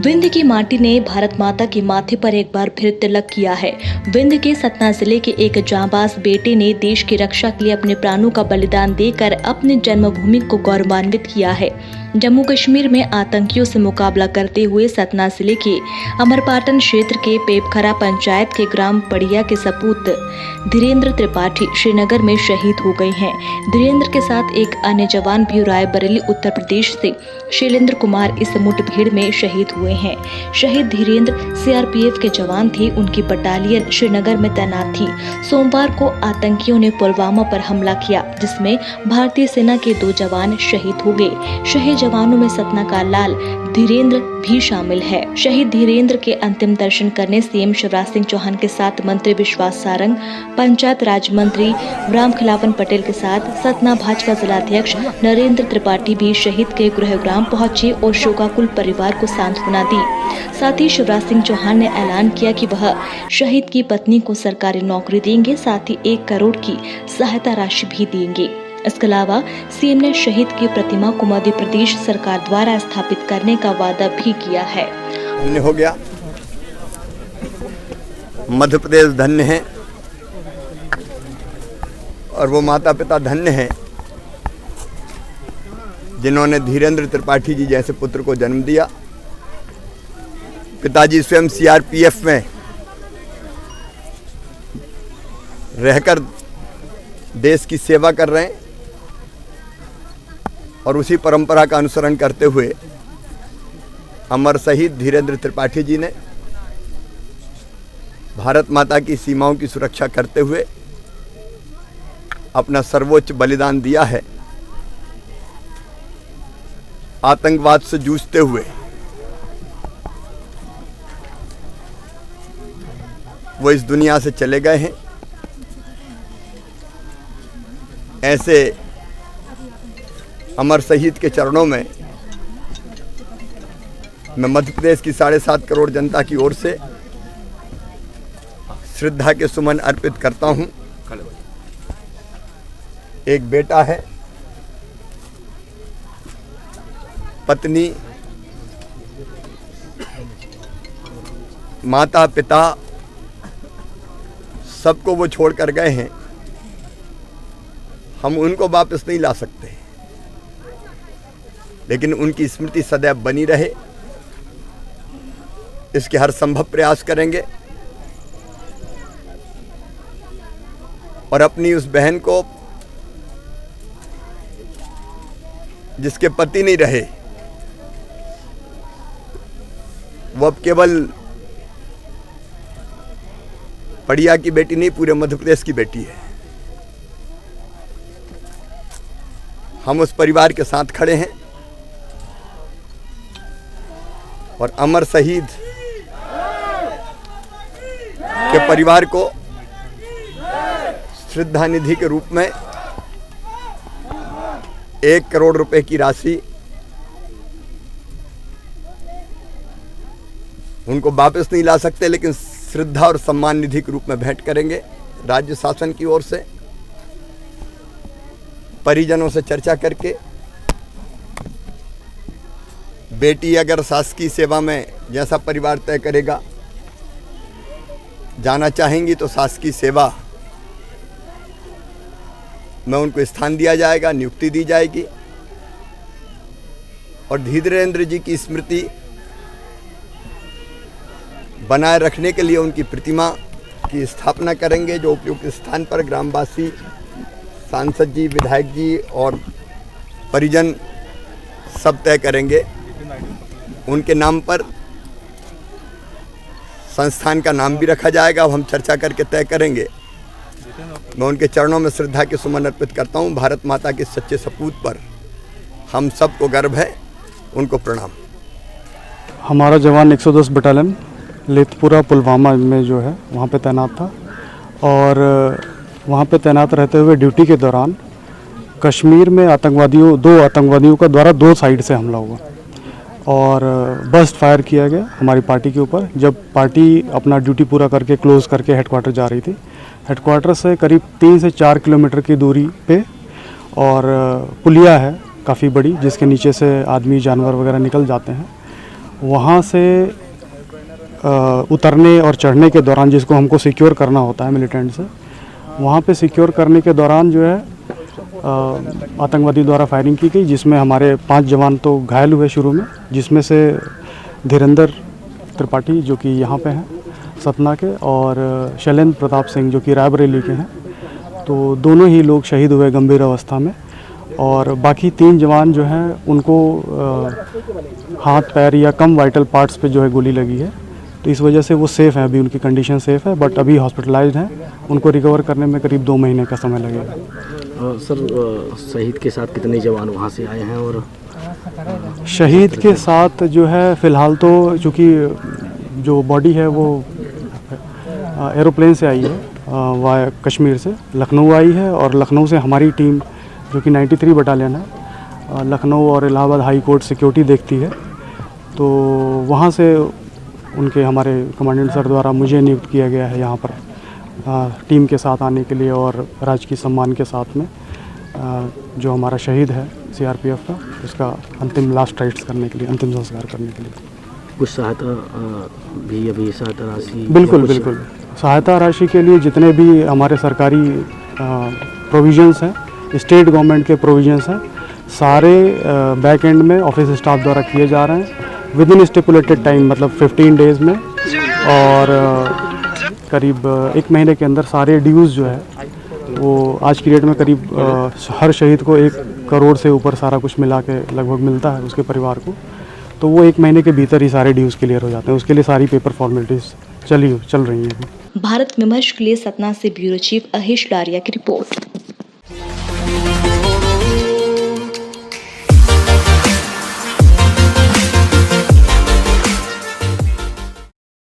विंध्य की माटी ने भारत माता के माथे पर एक बार फिर तिलक किया है। विंध्य के सतना जिले के एक जांबाज बेटे ने देश की रक्षा के लिए अपने प्राणों का बलिदान देकर अपनी जन्मभूमि को गौरवान्वित किया है। जम्मू कश्मीर में आतंकियों से मुकाबला करते हुए सतना जिले के अमरपाटन क्षेत्र के पेपखरा पंचायत के ग्राम पड़िया के सपूत धीरेन्द्र त्रिपाठी श्रीनगर में शहीद हो गए हैं। धीरेन्द्र के साथ एक अन्य जवान भी रायबरेली उत्तर प्रदेश से शैलेंद्र कुमार इस मुठभेड़ में शहीद हुए हैं। शहीद धीरेन्द्र सीआरपीएफ के जवान थे। उनकी बटालियन श्रीनगर में तैनात थी। सोमवार को आतंकियों ने पुलवामा पर हमला किया, जिसमें भारतीय सेना के 2 जवान शहीद हो गए। शहीद जवानों में सतना का लाल धीरेन्द्र भी शामिल है। शहीद धीरेन्द्र के अंतिम दर्शन करने सीएम शिवराज सिंह चौहान के साथ मंत्री विश्वास सारंग, पंचायत राज मंत्री रामखिलावन पटेल के साथ सतना भाजपा जिलाध्यक्ष नरेंद्र त्रिपाठी भी शहीद के गृहग्राम पहुंचे और शोकाकुल परिवार को सांत्वना दी। साथ ही शिवराज सिंह चौहान ने ऐलान किया कि वह शहीद की पत्नी को सरकारी नौकरी देंगे, साथ ही 1 करोड़ की सहायता राशि भी देंगे। इसके अलावा सीएम ने शहीद की प्रतिमा को मध्य प्रदेश सरकार द्वारा स्थापित करने का वादा भी किया है। धन्य हो गया, मध्य प्रदेश धन्य है और वो माता पिता धन्य हैं जिन्होंने धीरेन्द्र त्रिपाठी जी जैसे पुत्र को जन्म दिया। पिताजी स्वयं सीआरपीएफ में रहकर देश की सेवा कर रहे हैं और उसी परंपरा का अनुसरण करते हुए अमर शहीद धीरेन्द्र त्रिपाठी जी ने भारत माता की सीमाओं की सुरक्षा करते हुए अपना सर्वोच्च बलिदान दिया है। आतंकवाद से जूझते हुए वो इस दुनिया से चले गए हैं। ऐसे अमर शहीद के चरणों में मैं मध्य प्रदेश की 7.5 करोड़ जनता की ओर से श्रद्धा के सुमन अर्पित करता हूं। एक बेटा है, पत्नी, माता पिता सबको वो छोड़ कर गए हैं। हम उनको वापस नहीं ला सकते, लेकिन उनकी स्मृति सदैव बनी रहे, इसके हर संभव प्रयास करेंगे और अपनी उस बहन को जिसके पति नहीं रहे, वो अब केवल पड़िया की बेटी नहीं, पूरे मध्य प्रदेश की बेटी है। हम उस परिवार के साथ खड़े हैं और अमर शहीद के परिवार को श्रद्धा निधि के रूप में 1 करोड़ रुपए की राशि उनको वापस नहीं ला सकते, लेकिन श्रद्धा और सम्मान निधि के रूप में भेंट करेंगे। राज्य शासन की ओर से परिजनों से चर्चा करके बेटी अगर शासकीय सेवा में जैसा परिवार तय करेगा जाना चाहेंगी तो शासकीय सेवा में उनको स्थान दिया जाएगा, नियुक्ति दी जाएगी और धीरेन्द्र जी की स्मृति बनाए रखने के लिए उनकी प्रतिमा की स्थापना करेंगे, जो उपयुक्त स्थान पर ग्रामवासी, सांसद जी, विधायक जी और परिजन सब तय करेंगे। उनके नाम पर संस्थान का नाम भी रखा जाएगा, हम चर्चा करके तय करेंगे। मैं उनके चरणों में श्रद्धा के सुमन अर्पित करता हूं। भारत माता के सच्चे सपूत पर हम सबको गर्व है, उनको प्रणाम। हमारा जवान 110 बटालियन लेथपुरा पुलवामा में जो है वहाँ पे तैनात था और वहाँ पे तैनात रहते हुए ड्यूटी के दौरान कश्मीर में 2 आतंकवादियों का द्वारा 2 साइड से हमला हुआ और बस्ट फायर किया गया हमारी पार्टी के ऊपर। जब पार्टी अपना ड्यूटी पूरा करके क्लोज़ करके हेडक्वार्टर जा रही थी, हेडक्वार्टर से करीब 3 से 4 किलोमीटर की दूरी पे और पुलिया है काफ़ी बड़ी, जिसके नीचे से आदमी जानवर वगैरह निकल जाते हैं वहाँ से उतरने और चढ़ने के दौरान जिसको हमको सिक्योर करना होता है मिलिटेंट से, वहाँ पे सिक्योर करने के दौरान जो है आतंकवादी द्वारा फायरिंग की गई, जिसमें हमारे 5 जवान तो घायल हुए शुरू में, जिसमें से धीरेंद्र त्रिपाठी जो कि यहाँ पे हैं सतना के, और शैलेंद्र प्रताप सिंह जो कि रायबरेली के हैं। तो दोनों ही लोग शहीद हुए गंभीर अवस्था में, और बाकी 3 जवान जो हैं उनको हाथ पैर या कम वाइटल पार्ट्स पे जो है गोली लगी है। तो इस वजह से वो सेफ़ हैं, अभी उनकी कंडीशन सेफ़ है, बट अभी हॉस्पिटलाइज्ड हैं। उनको रिकवर करने में करीब 2 महीने का समय लगेगा। सर, शहीद के साथ कितने जवान वहाँ से आए हैं? और शहीद के साथ जो है फ़िलहाल तो चूँकि जो बॉडी है वो एरोप्लेन से आई है, वाया कश्मीर से लखनऊ आई है, और लखनऊ से हमारी टीम जो कि 93 बटालियन है, लखनऊ और इलाहाबाद हाई कोर्ट सिक्योरिटी देखती है। तो वहाँ से उनके हमारे कमांडेंट सर द्वारा मुझे नियुक्त किया गया है यहाँ पर टीम के साथ आने के लिए, और राजकीय सम्मान के साथ में जो हमारा शहीद है सीआरपीएफ का, उसका अंतिम लास्ट राइट्स करने के लिए, अंतिम संस्कार करने के लिए। कुछ सहायता भी, अभी सहायता राशि? बिल्कुल बिल्कुल, सहायता राशि के लिए जितने भी हमारे सरकारी प्रोविजंस हैं, स्टेट गवर्नमेंट के प्रोविजंस हैं, सारे बैक एंड में ऑफिस स्टाफ द्वारा किए जा रहे हैं विद इन स्टिपुलेटेड टाइम, मतलब 15 डेज़ में, और करीब 1 महीने के अंदर सारे ड्यूज़ जो है वो आज की डेट में करीब हर शहीद को 1 करोड़ से ऊपर सारा कुछ मिला के लगभग मिलता है उसके परिवार को। तो वो 1 महीने के भीतर ही सारे ड्यूज़ क्लियर हो जाते हैं। उसके लिए सारी पेपर फॉर्मेलिटीज़ चल रही हैं। भारत विमर्श के लिए सतना से ब्यूरो चीफ अहेश लारिया की रिपोर्ट।